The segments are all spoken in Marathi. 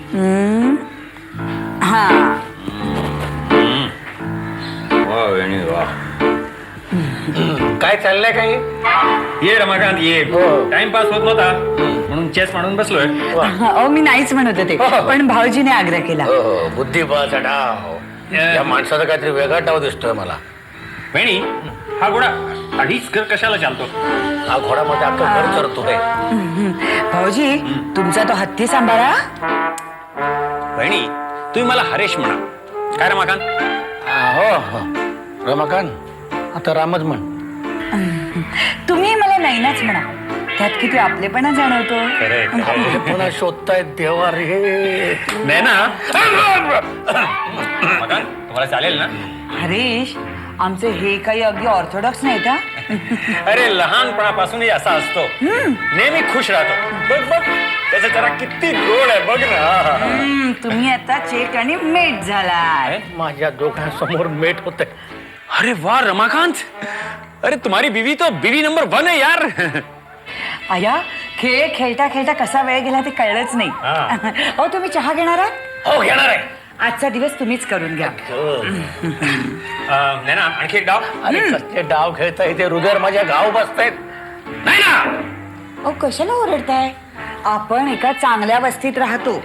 हा काय चाललंय काही? ये रमाकांत ये. टाइमपास होत नव्हता म्हणून चेस म्हणून बसलोय. अहो मी नाहीच म्हणत होते पण भाऊजीने आग्रह केला. बुद्धिबळाचा डाव. या माणसाचा काहीतरी वेगळा डाव दिसतोय मला. वेणी हा घोडा अडीच घर कशाला चालतो? हा घोडामध्ये अख्खं घर चरतोय. भाऊजी तुमचा तो हत्ती सांभाळा. वेणी तुम्ही मला हरेश म्हणा. काय रमाकांत? हो रमाकांत आता रामच म्हण. तुम्ही मला नैनाच म्हणा. त्यात किती आपलेपणा जाणवतो. पुन्हा शोधतायत देवा रे. नाही ना रमाकांत तुम्हाला चालेल ना? हरीश आमचे हे काही अगदी ऑर्थोडॉक्स नाही का? अरे लहानपणापासूनही असा असतो. नेहमी खुश राहतो. बघ बघ त्याचा जरा किती गोड आहे बघ ना. तुम्ही आता चेक आणि मेट झाला. माझ्या दोघांसमोर मेट होत. अरे वाह रमाकांत. अरे तुम्हारी बीवी तो बीवी नंबर 1 है यार. आया खेळ खेळता खेळता कसा वेळ गेला ते कळलंच नाही. अहो तुम्ही चहा घेणार आहात? हो घेणार आहे. आजचा दिवस तुम्हीच करून घ्या. नाही ना आणखी एक डाव. अरे कसले डाव खेळताय ते हृदय माझ्या गाव बसतायत. नाही ना. अहो कशाला ओरडताय? आपण एका चांगल्या वस्तीत राहतो.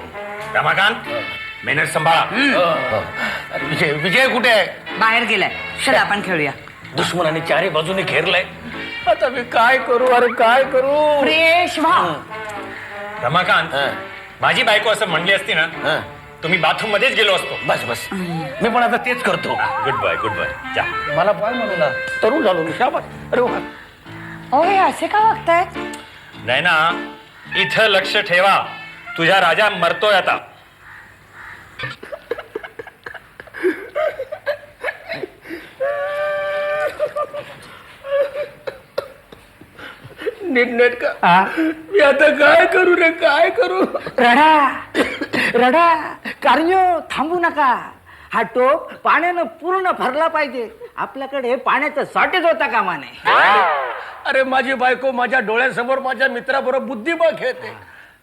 रमाकांत मेहनत सांभाळा. अरे विजय विजय कुठे आहे? बाहेर गेलाय. चला आपण खेळूया. दुश्मनाने चारी बाजूने घेरलाय. आता मी काय करू? अरे काय करू? फ्रेश व्हा. रमाकांत माझी बायको असं म्हणली असती ना तुम्ही बाथरूम मध्येच गेलो असतो. बस बस मी पण आता तेच करतो. Good bye good bye. जा. मला बाय म्हणू ना. तरुण झालो मी. शाबास. अरे वा. अहो हे असे का वागतायत? नाही ना इथं लक्ष ठेवा. तुझा राजा मरतोय आता. नीट का मी आता काय करू रे? काय करू? रडा रडा कार्य थांबू नका. हा टोप पाण्यानं पूर्ण भरला पाहिजे. आपल्याकडे पाण्याचं शॉर्टेज होता कामा नये. अरे माझी बायको माझ्या डोळ्यासमोर माझ्या मित्राबरोबर बुद्धिबळ खेळते.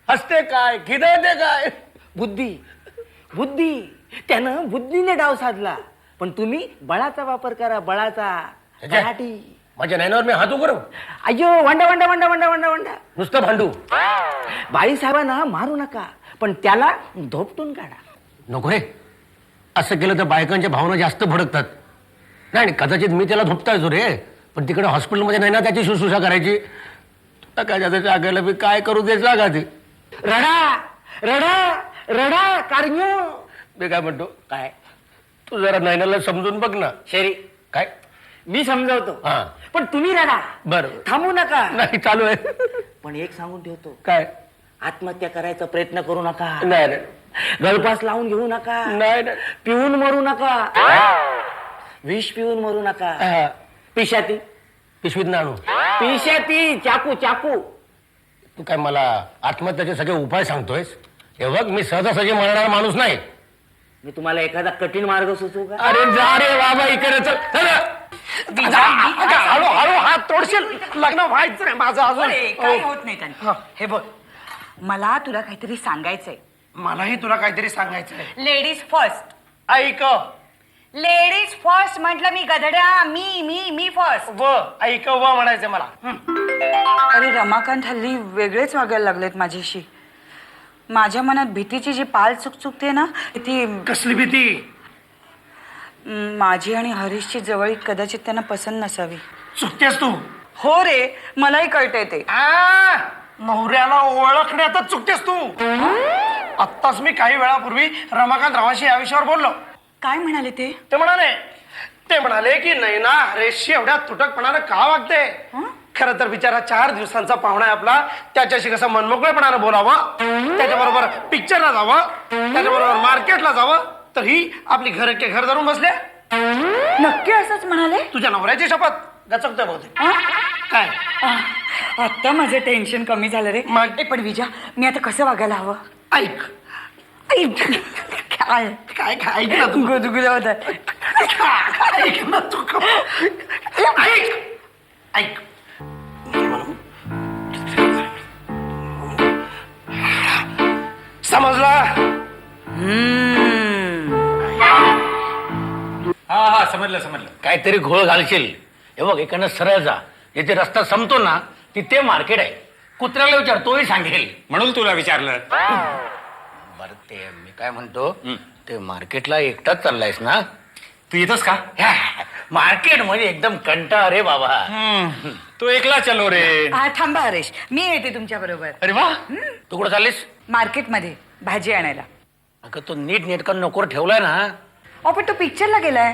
हसते काय? खिदळते काय? बुद्धी बुद्धी त्यानं बुद्धीने डाव साधला. पण तुम्ही बळाचा वापर करा. बळाचा. मराठी माझ्या नैनावर मी हात उघड. अय्यो वंडा वंडा वंडा वंडा वंडा वंडा. नुसतं भांडू. बाईसाहेबांना मारू नका पण त्याला धोपटून काढा. नको रे. असं केलं तर बायकांच्या भावना जास्त भडकतात. नाही आणि कदाचित मी त्याला धोपतायचो रे. पण तिकडे हॉस्पिटलमध्ये नाही ना त्याची शुश्रूषा करायची. आता काय जातं जागायला मी काय करू दे जागा ते. रडा रडा रडा कार्य. मी काय म्हणतो काय तू जरा नैनाला समजून बघ ना. शेरी काय मी समजावतो. हा पण तुम्ही रडा. बरं थांबू नका. नाही चालू आहे. पण एक सांगून ठेवतो. काय? आत्महत्या करायचा प्रयत्न करू नका. नाही नाही गळपास लावून घेऊ नका. नाही नाही. पिऊन मरू नका. विष पिऊन मरू नका. हा. पिशाती पिशवीत ना आणू. पिशाती चाकू चाकू. तू काय मला आत्महत्याचे सगळे उपाय सांगतोयस? हे बघ मी सहजासहजी मरणारा माणूस नाही. मी तुम्हाला एखादा कठीण मार्ग सुचवू का? अरे जा रे बाबा इकडे चल. चल. हळू हळू हात तोडशील. लग्न व्हायचं रे माझं अजून. काही होत नाही त्यांना. हे बघ मला तुला काहीतरी सांगायचंय. मलाही तुला काहीतरी सांगायचंय. Ladies first. ऐक लेडीज फर्स्ट म्हटलं मी गधड्या. मी फर्स्ट. व ऐक व म्हणायचंय मला. अरे रमाकांत हल्ली वेगळेच वागायला लागलेत माझ्याशी. माझ्या मनात भीतीची जी पाल चुकचुकते ना ती. कसली भीती? माझी आणि हरीशची जवळीक कदाचित त्यांना पसंत नसावी. चुकतेस तू. हो रे मलाही कळतंय ते. नवऱ्याला ओळखण्यातच चुकतेस तू. आत्ताच मी काही वेळापूर्वी रमाकांत रावाशी या विषयावर बोललो. काय म्हणाले ते? ते म्हणाले की नैना हरेशशी एवढ्या तुटकपणानं का वागते. खरं तर बिचारा 4 दिवसांचा पाहुणा आहे आपला. त्याच्याशी कसं मनमोकळेपणानं बोलावं. त्याच्याबरोबर पिक्चरला जावं. त्याच्याबरोबर मार्केटला जावं. तर ही आपली घर धरून बसले. नक्की असंच म्हणाले? तुझ्या नवऱ्याची शपथ. गचकतोय बहुतेक. काय? आता माझं टेन्शन कमी झालं रे. मग? पण विजा मी आता कसं वागायला हवं? ऐक काय काय काय ऐक ना तू. गुदगुल्या होतात. ऐक ना तू. ऐक ऐक. समजला? हा हा समजलं काहीतरी घोळ घालशील. हे बघ इकडनं सरळ जा, जिथे रस्ता संपतो ना तिथे मार्केट आहे. कुत्र्याला विचार, तोही सांगेल. म्हणून तुला विचारलं. बरं ते मी काय म्हणतो, ते मार्केटला एकटाच चाललायस ना? तू येतोस का? मार्केट मध्ये एकदम कंटाळा रे बाबा. तू एकला चलो रे. थांबा हरेश, मी येते तुमच्या बरोबर. अरे वा, तू कुठं चाललीस? मार्केटमध्ये भाजी आणायला. अगं तो नीट नेटका नोकर ठेवलाय ना. अहो पण तो पिक्चरला गेलाय.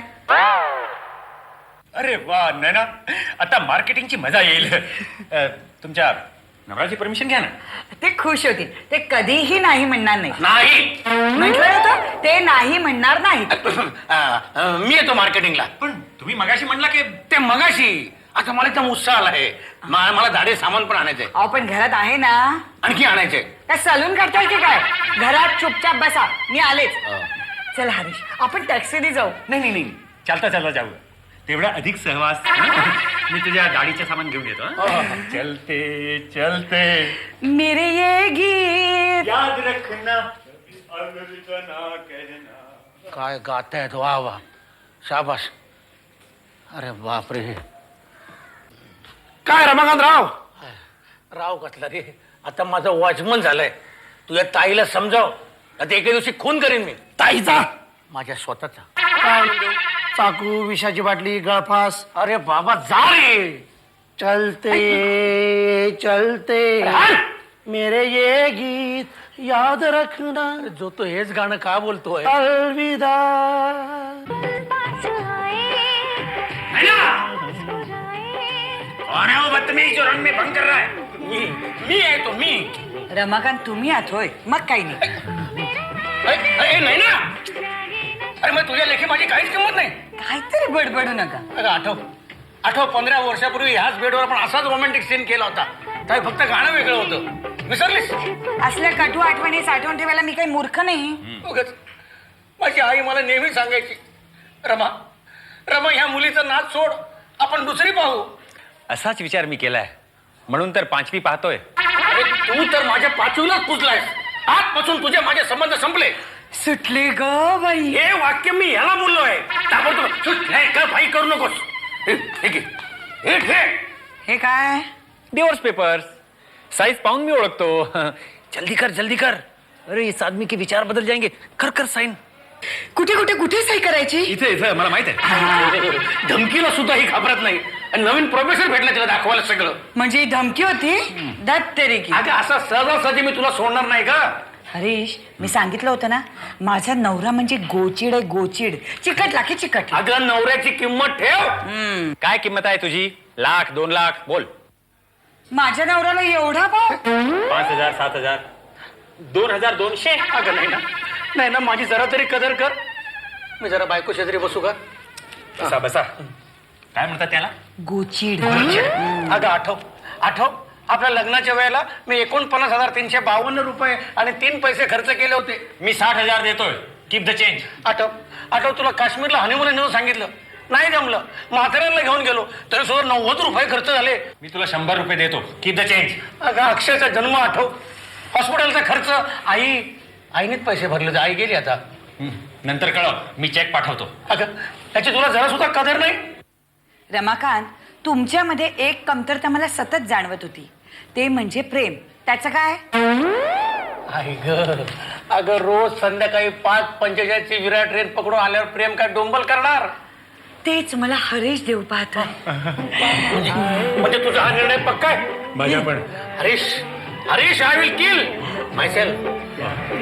अरे वा नैना, आता मार्केटिंगची मजा येईल. तुमच्या नवऱ्याची परमिशन घ्या ना. ते खुश होतील. ते कधीही नाही म्हणणार नाही. नाही. म्हटलं होतं ते नाही म्हणणार नाही. मी येतो मार्केटिंगला. पण तुम्ही मगाशी म्हणला की ते मगाशी, आता मला एकदम उत्साह आला आहे. मला दाढे सामान पण आणायचंय, अहो पण घरात आहे ना. आणखी आणायचंय. काय सलून करताय की काय? घरात चुपचाप बसा, मी आलेच. चल हरीश, आपण टॅक्सीने जाऊ. नाही चालता जाऊ. तेवढा अधिक सहवास. मी तुझ्या गाडीचे सामान घेऊन येतो. चलते चलते मेरे ये गीत याद रखना कहना. काय गातायत, वा वा, शाबास. अरे बापरे, काय रमाकांतराव? राव कसला रे, आता माझं वॉचमन झालंय. तुझ्या ताईला समजाव, आता एके दिवशी खून करीन मी. ताईचा माझ्या स्वतःचा. काय म्हणतो? चाकू, विषाची बाटली, गळफास. अरे बाबा जा रे. चलते चलते मेरे ये गीत याद रखना. जो तो हेच गाणं का बोलतोय? अलविदा. कौन है वो बदतमीज जो रंग में भंग कर रहा है? मी आहे तो, मी. रमाकांत तुम्ही आहात होय? मग काही नाही. नाही ना. अरे मग तुझ्या लेखी माझी काहीच किंमत नाही. काहीतरी बडबडू नका. अगं आठव 15 वर्षापूर्वी ह्याच बेडवर आपण असाच रोमॅन्टिक सीन केला होता. काय फक्त गाणं वेगळं होतं. विसरलीस? असल्या कटू आठवणी साठवून ठेवायला मी काही मूर्ख नाही. उगाच. माझी आई मला नेहमी सांगायची, रमा ह्या मुलीचा नाच सोड, आपण दुसरी पाहू. असाच विचार मी केलाय, म्हणून तर 5वी पाहतोय. अरे तू तर माझ्या 5वीलाच पुजलायस. आजपासून तुझे माझे संबंध संपले. सुटले ग बाई. हे वाक्य मी ह्याला बोललोय. ताबडतोब नाही का भाई करू नकोस. हे काय? Divorce papers. साइज पाहून मी ओळखतो. जल्दी कर. अरे इस आदमी के विचार बदल जाएंगे. कर साइन. कुठे सही करायची? इथे मला माहित आहे. धमकीला सुद्धा ही घाबरत नाही. आणि नवीन प्रोफेसर भेटला तिला दाखवायला सगळं. म्हणजे ही धमकी होती? दत्त तरी की. अगं असा सहजासहजी मी तुला सोडणार नाही का? हरीश, मी सांगितलं होतं ना, माझा नवरा म्हणजे गोचिड आहे, गोचिड. चिकटला की चिकट. अगं नवऱ्याची किंमत ठेव. काय किंमत आहे तुझी? 1,00,000 2,00,000 बोल. माझ्या नवऱ्याला एवढा भाव? 5,000 7,000 2,200. अगं नाही ना, माझी जरा तरी कदर कर. मी जरा बायको शेजारी बसू का? बसा. काय म्हणतात त्याला? गोचिड. अगं आठव आपल्या लग्नाच्या वेळेला मी 49,352 रुपये आणि 3 पैसे खर्च केले होते. मी 60,000 देतोय. Keep the change. आठव तुला काश्मीरला हनीमून नेऊन सांगितलं, नाही जमलं. म्हाताऱ्यांना घेऊन गेलो तरी सुद्धा 90 रुपये खर्च झाले. मी तुला 100 रुपये देतो. Keep the change. अगं अक्षयचा जन्म आठव. हॉस्पिटलचा खर्च आईनेच पैसे भरले होते. आई गेली आता. नंतर कळव, मी चेक पाठवतो. अगं त्याची तुला जरा सुद्धा कदर नाही. रमाकांत, तुमच्यामध्ये एक कमतरता मला सतत जाणवत होती, ते म्हणजे प्रेम. त्याचं काय? आई ग, अगं रोज संध्याकाळी 5:45 ची विराट ट्रेन पकडून आल्यावर प्रेम काय डोंबल करणार? तेच मला हरीश देव पाहतोय. म्हणजे तुझा हा निर्णय पक्का आहे? माझ्या पण. Harish I will kill my self.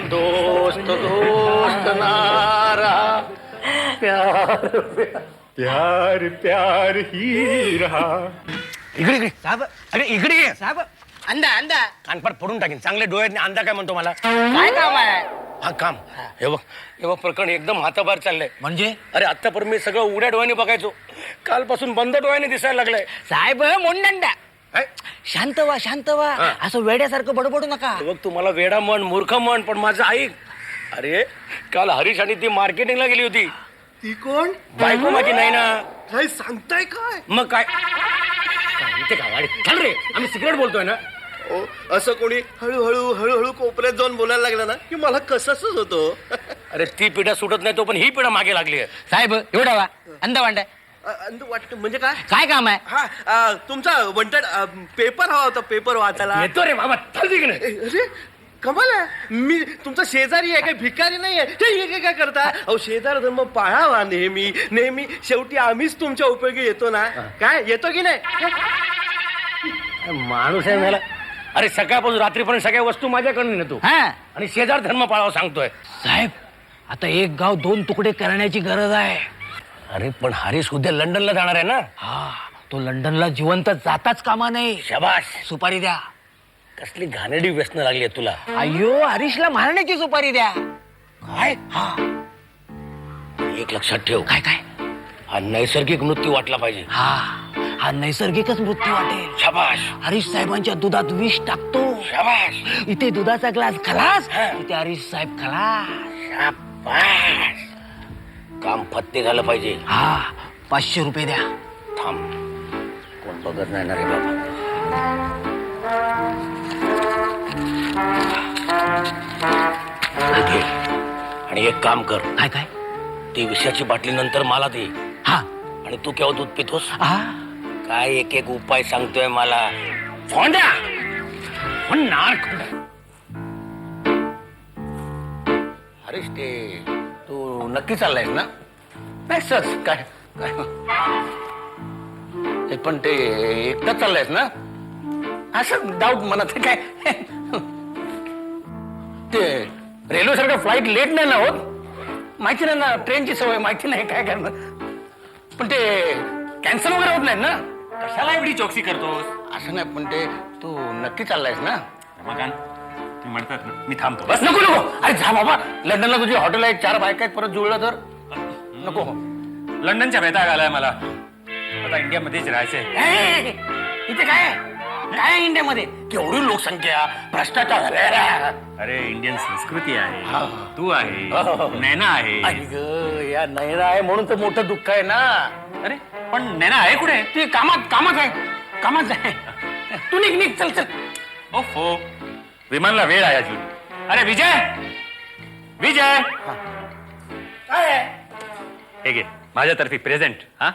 दोस्त नारा प्यार ही रहा. इकडे साहेब. अरे इकडे ये साहेब. अंदा कानपाट फोडून टाकीन. चांगले डोळ्यात अंदा काय म्हणतो मला? काय काम आहे? हा काम. हे बघ प्रकरण एकदम हाताबाहेर चाललंय. म्हणजे? अरे आतापर्यंत मी सगळं उघड्या डोळ्याने बघायचो, कालपासून बंद डोळ्याने दिसायला लागलंय. साहेब मोंडंडा, शांत व्हा. असं वेड्यासारखं बडबडू नका. बघ तुम्हाला वेडा म्हण, मूर्ख म्हण, पण माझं ऐक. अरे काल हरीश आणि ती मार्केटिंगला गेली होती. ती कोण? बायको माझी नाही ना. काही सांगताय काय? मग काय इथे काय वाडी चल रे, आम्ही सिक्रेट बोलतोय ना. असं कोणी हळूहळू कोपऱ्यात जाऊन बोलायला लागलं ना की मला कसंच होतो. अरे ती पिढा सुटत नाही तो पण ही पिढा मागे लागली आहे. साहेब एवढा वा अंदा वांडा वाटतं म्हणजे काय काय काम आहे? हा तुमचा वंटड पेपर हवा होता पेपर वाचायला येतो रे बाबा चल तिकडे. अरे कमाल आहे मी तुमचा शेजारी आहे काही भिकारी नाही आहे हे काय करता अहो शेजार धर्म पाळावा नेहमी नेहमी शेवटी आम्हीच तुमच्या उपयोगी येतो ना काय येतो की नाही माणूस आहे मला. अरे सकाळपासून रात्रीपर्यंत सगळ्या वस्तू माझ्याकडून नेतो हा आणि शेजार धर्म पाळावा सांगतोय. साहेब आता एक गाव 2 तुकडे करण्याची गरज आहे. अरे पण हरीश उद्या लंडनला जाणार आहे ना. हा तो लंडनला जिवंत जाताच कामा नाही. शाबाश. सुपारी द्या. कसली घाणेरडी व्यसनं लागली आहे तुला. अय्यो हरीशला मारण्याची सुपारी द्या. काय हा एक लक्षात ठेव. काय काय हा नैसर्गिक मृत्यू वाटला पाहिजे. हा नैसर्गिकच मृत्यू वाटेल. शाबाश हरीश साहेबांच्या दुधात विष टाकतो. शाबाश इथे दुधाचा ग्लास खलास हा. इथे हरीश साहेब खलास. शाबाश. काम फत्ते झालं पाहिजे. हा 500 रुपये द्या. थांब कोण बघत नाही ना रे बाबा. घे. आणि एक काम कर काय काय ती विषयाची बाटली नंतर मला दे. हा आणि तू केव्हा दूध पितोस. हा काय एक एक उपाय सांगतोय मला. फोंड्या नार हरीश ते तू नक्की चाललायस ना. नाही सच काय काय ते पण ते एकटाच चाललायस ना. असं डाऊट मनात काय ते रेल्वे सारखं फ्लाईट लेट नाही ना होत. माहिती नाही ना ट्रेनची सवय माहिती नाही काय करणार. पण ते कॅन्सल वगैरे होत नाहीत ना. कशाला एवढी चौकशी करतोस? असं नाही पण ते तू नक्की चाललायस ना. रमाकांत तुम्ही म्हणतात ना मी थांबतो. बस नको नको. अरे जा बाबा लंडनला तुझी हॉटेल आहे 4 बायका आहेत परत जुळलं तर नको. लंडनच्या वैताग आलाय मला. आता इंडियामध्येच राहायचंय. इथे काय काय इंडियामध्ये केवढी लोकसंख्या भ्रष्टाचार. अरे इंडियन संस्कृती आहे. हा. तू हो. आहे नैना आहे. आई ग या नैना आहे म्हणून तर मोठं दुःख आहे ना. अरे पण नैना आहे कुठे? ती कामात आहे. तू निघ चल चल. ओहो विमानला वेळ आहे अजून. अरे विजय विजय काय आहे? हे घे माझ्यातर्फे प्रेझेंट. हा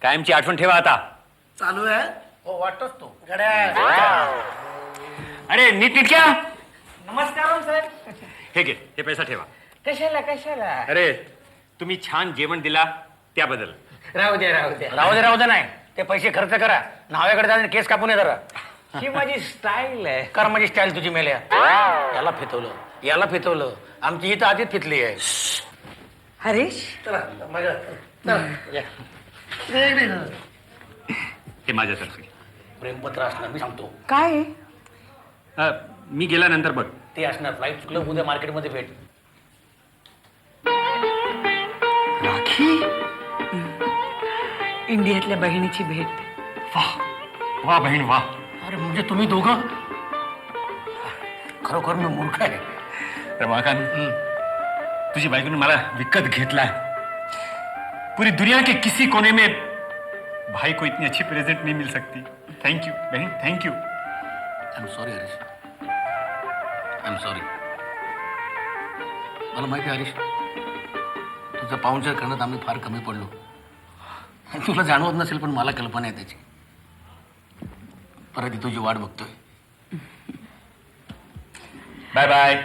कायमची आठवण ठेवा आता. चालू आहे हो वाटतोच तो घड्याळ. अरे नीट नीटक्या. नमस्कार साहेब. हे घे हे पैसा ठेवा. कशाला अरे तुम्ही छान जेवण दिला त्याबद्दल. राहू द्या राहू दे नाही ते पैसे खर्च करा. नाव्याकडे जा केस कापून ये जरा. ही माझी स्टाईल आहे. कर माझी स्टाईल तुझी मेल्या. याला फितवलं आमची इथं आधीच फितली आहे. हरीश हे माझ्यातर्फे प्रेमपत्र असणार मी सांगतो. काय आहे? मी गेल्यानंतर बघ. ते असणार फ्लाईट चुकलं उद्या मार्केटमध्ये भेट. राखी इंडियातल्या बहिणीची भेट. वा बहीण वा. अरे म्हणजे तुम्ही दोघं खरोखर मी मूर्ख आहे. रमाकांत तुझी बायकोने मला विकत घेतला. पूरी दुनिया के किसी कोने में भाई को इतनी अच्छी प्रेजेंट नहीं मिल सकती. थैंक यू बहन thank you. I am sorry Harish. I am sorry. मला माहिती आहे हरीश तुझं पाहुणचार करण्यात आम्ही फार कमी पडलो. तुला जाणवत नसेल पण मला कल्पना आहे त्याची. परत तुझी वाट बघतोय. Bye bye.